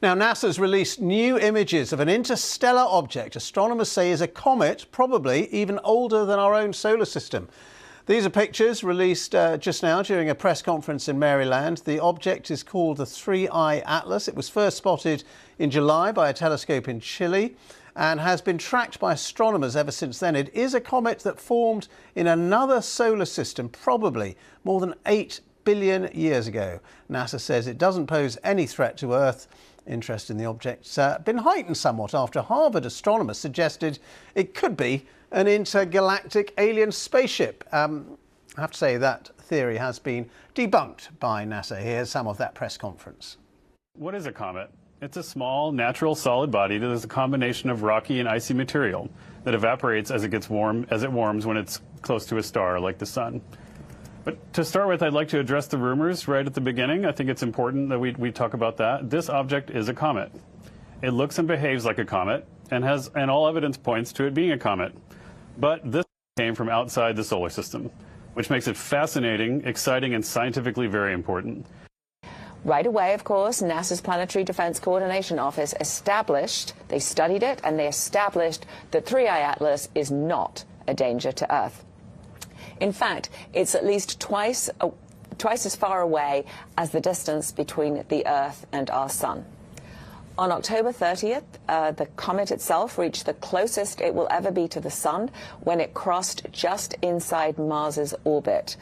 Now, NASA's released new images of an interstellar object astronomers say is a comet, probably even older than our own solar system. These are pictures released just now during a press conference in Maryland. The object is called the 3I Atlas. It was first spotted in July by a telescope in Chile and has been tracked by astronomers ever since then. It is a comet that formed in another solar system, probably more than 8 billion years ago. NASA says it doesn't pose any threat to Earth. Interest in the object's been heightened somewhat after Harvard astronomers suggested it could be an intergalactic alien spaceship. I have to say that theory has been debunked by NASA. Here's some of that press conference. What is a comet? It's a small, natural solid body that is a combination of rocky and icy material that evaporates as it warms when it's close to a star like the sun. But to start with, I'd like to address the rumors right at the beginning. I think it's important that we talk about that. This object is a comet. It looks and behaves like a comet and all evidence points to it being a comet. But this came from outside the solar system, which makes it fascinating, exciting, and scientifically very important. Right away, of course, NASA's Planetary Defense Coordination Office they studied it, and they established that 3I Atlas is not a danger to Earth. In fact, it's at least twice as far away as the distance between the Earth and our Sun. On October 30th, the comet itself reached the closest it will ever be to the Sun when it crossed just inside Mars's orbit.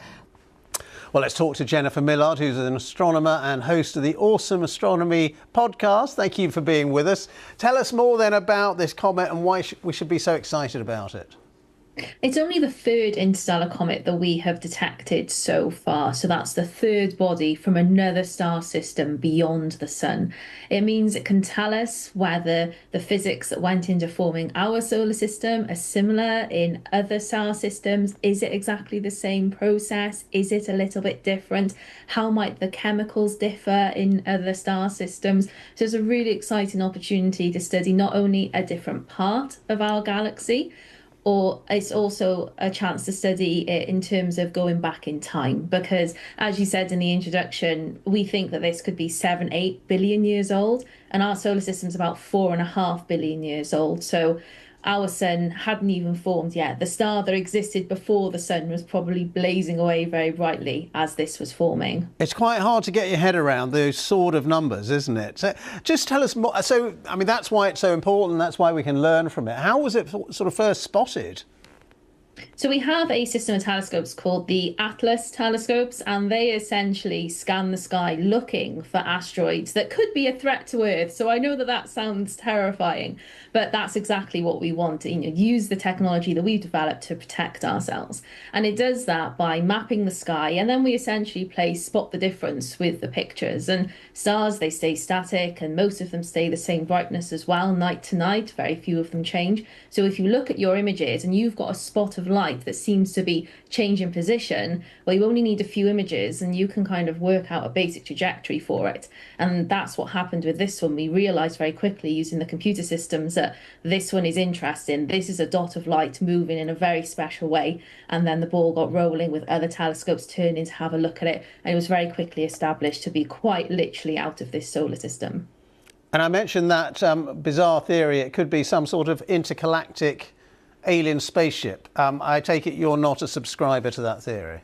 Well, let's talk to Jennifer Millard, who's an astronomer and host of the Awesome Astronomy podcast. Thank you for being with us. Tell us more then about this comet and why we should be so excited about it. It's only the third interstellar comet that we have detected so far. So that's the third body from another star system beyond the Sun. It means it can tell us whether the physics that went into forming our solar system are similar in other star systems. Is it exactly the same process? Is it a little bit different? How might the chemicals differ in other star systems? So it's a really exciting opportunity to study not only a different part of our galaxy, or it's also a chance to study it in terms of going back in time. Because, as you said in the introduction, we think that this could be 7-8 billion years old, and our solar system's about 4.5 billion years old. So our sun hadn't even formed yet. The star that existed before the sun was probably blazing away very brightly as this was forming. It's quite hard to get your head around those sort of numbers, isn't it? So just tell us more. So, I mean, that's why it's so important. That's why we can learn from it. How was it sort of first spotted? So we have a system of telescopes called the Atlas telescopes, and they essentially scan the sky looking for asteroids that could be a threat to Earth. So I know that that sounds terrifying, but that's exactly what we want to use the technology that we've developed to protect ourselves. And it does that by mapping the sky, and then we essentially play spot the difference with the pictures. And stars, they stay static, and most of them stay the same brightness as well, night to night. Very few of them change. So if you look at your images and you've got a spot of light that seems to be changing position, well, you only need a few images and you can kind of work out a basic trajectory for it. And that's what happened with this one. We realized very quickly using the computer systems that this one is interesting. This is a dot of light moving in a very special way. And then the ball got rolling with other telescopes turning to have a look at it. And it was very quickly established to be quite literally out of this solar system. And I mentioned that bizarre theory, it could be some sort of intergalactic alien spaceship. I take it you're not a subscriber to that theory?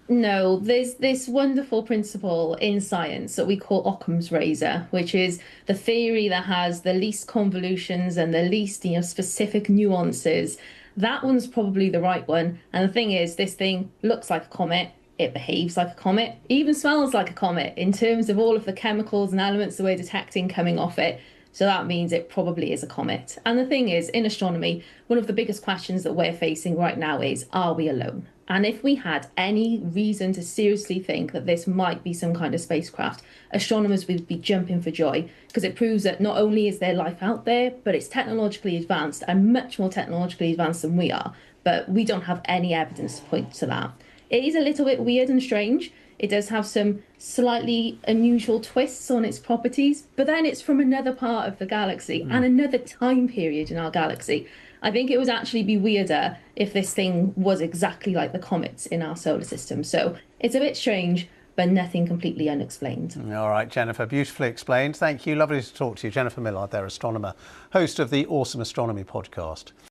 No, there's this wonderful principle in science that we call Occam's razor, which is the theory that has the least convolutions and the least, specific nuances. That one's probably the right one. And the thing is, this thing looks like a comet. It behaves like a comet, even smells like a comet in terms of all of the chemicals and elements that we're detecting coming off it. So that means it probably is a comet. And the thing is, in astronomy, one of the biggest questions that we're facing right now is, are we alone? And if we had any reason to seriously think that this might be some kind of spacecraft, astronomers would be jumping for joy, because it proves that not only is there life out there, but it's technologically advanced and much more technologically advanced than we are. But we don't have any evidence to point to that. It is a little bit weird and strange. It does have some slightly unusual twists on its properties, but then it's from another part of the galaxy and another time period in our galaxy. I think it would actually be weirder if this thing was exactly like the comets in our solar system. So it's a bit strange, but nothing completely unexplained. All right, Jennifer, beautifully explained. Thank you. Lovely to talk to you. Jennifer Millard, their astronomer, host of the Awesome Astronomy podcast.